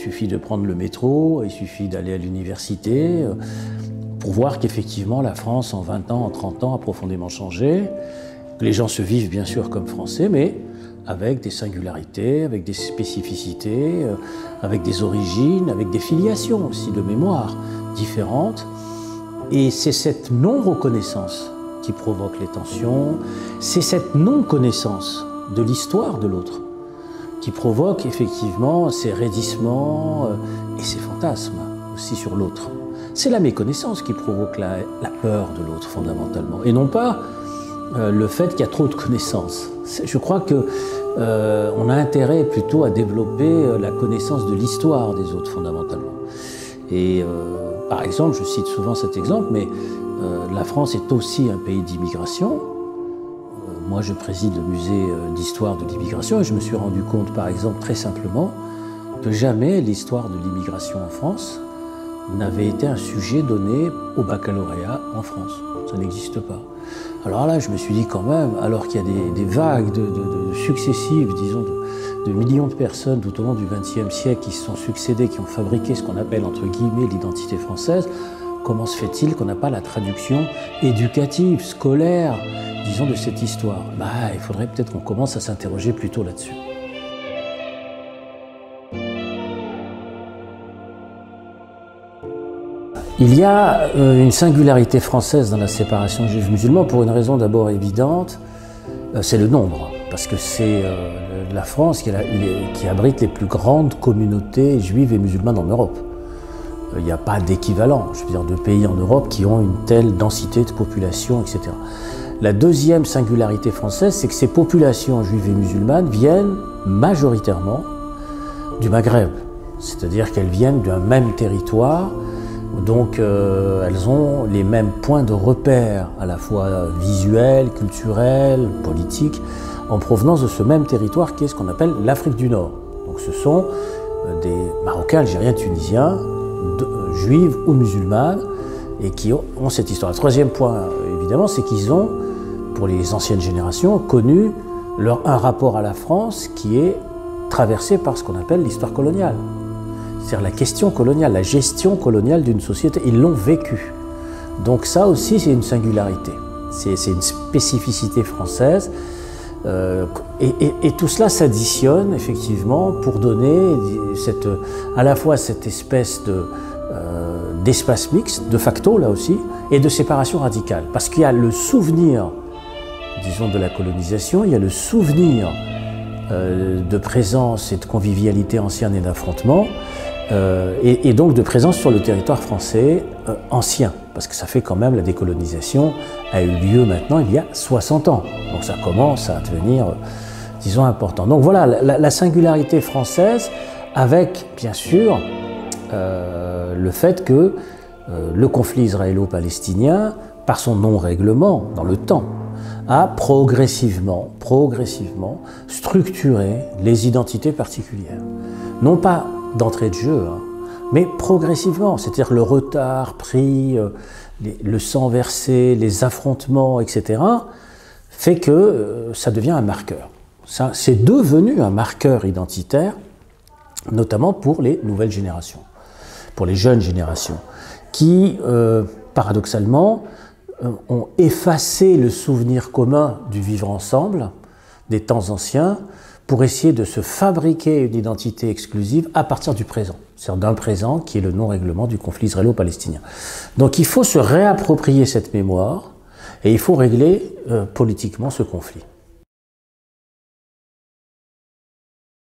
suffit de prendre le métro, il suffit d'aller à l'université pour voir qu'effectivement la France en 20 ans, en 30 ans a profondément changé. Les gens se vivent bien sûr comme Français, mais avec des singularités, avec des spécificités, avec des origines, avec des filiations aussi de mémoire différentes. Et c'est cette non-reconnaissance qui provoque les tensions, c'est cette non-connaissance de l'histoire de l'autre qui provoque effectivement ces raidissements et ces fantasmes aussi sur l'autre. C'est la méconnaissance qui provoque la peur de l'autre fondamentalement, et non pas le fait qu'il y a trop de connaissances. Je crois que on a intérêt plutôt à développer la connaissance de l'histoire des autres fondamentalement. Et par exemple, je cite souvent cet exemple, mais la France est aussi un pays d'immigration. Moi, je préside le musée d'histoire de l'immigration et je me suis rendu compte, par exemple, très simplement, que jamais l'histoire de l'immigration en France n'avait été un sujet donné au baccalauréat en France. Ça n'existe pas. Alors là, je me suis dit quand même, alors qu'il y a des vagues successives, disons, de millions de personnes tout au long du XXe siècle qui se sont succédées, qui ont fabriqué ce qu'on appelle, entre guillemets, l'identité française, comment se fait-il qu'on n'a pas la traduction éducative, scolaire, disons, de cette histoire? Il faudrait peut-être qu'on commence à s'interroger plutôt là-dessus. Il y a une singularité française dans la séparation juif-musulman pour une raison d'abord évidente, c'est le nombre. Parce que c'est la France qui abrite les plus grandes communautés juives et musulmanes en Europe. Il n'y a pas d'équivalent, je veux dire, de pays en Europe qui ont une telle densité de population, etc. La deuxième singularité française, c'est que ces populations juives et musulmanes viennent majoritairement du Maghreb. C'est-à-dire qu'elles viennent d'un même territoire, donc elles ont les mêmes points de repère, à la fois visuels, culturels, politiques, en provenance de ce même territoire qui est ce qu'on appelle l'Afrique du Nord. Donc ce sont des Marocains, Algériens, Tunisiens, juives ou musulmanes, et qui ont cette histoire. Le troisième point, évidemment, c'est qu'ils ont, pour les anciennes générations, connu un rapport à la France qui est traversé par ce qu'on appelle l'histoire coloniale. C'est-à-dire la question coloniale, la gestion coloniale d'une société. Ils l'ont vécu. Donc ça aussi, c'est une singularité. C'est une spécificité française. Et tout cela s'additionne effectivement pour donner à la fois cette espèce d'espace mixte, de facto là aussi, et de séparation radicale. Parce qu'il y a le souvenir, disons, de la colonisation, il y a le souvenir de présence et de convivialité ancienne et d'affrontement, et donc de présence sur le territoire français ancien, parce que ça fait quand même, la décolonisation a eu lieu maintenant il y a 60 ans, donc ça commence à devenir, disons, important. Donc voilà, la singularité française, avec bien sûr le fait que le conflit israélo-palestinien, par son non-règlement dans le temps, a progressivement structuré les identités particulières. Non pas d'entrée de jeu, mais progressivement, c'est-à-dire le retard pris, le sang versé, les affrontements, etc., fait que ça devient un marqueur. C'est devenu un marqueur identitaire, notamment pour les nouvelles générations, pour les jeunes générations, qui, paradoxalement, ont effacé le souvenir commun du vivre ensemble, des temps anciens, pour essayer de se fabriquer une identité exclusive à partir du présent, c'est-à-dire d'un présent qui est le non-règlement du conflit israélo-palestinien. Donc il faut se réapproprier cette mémoire et il faut régler politiquement ce conflit.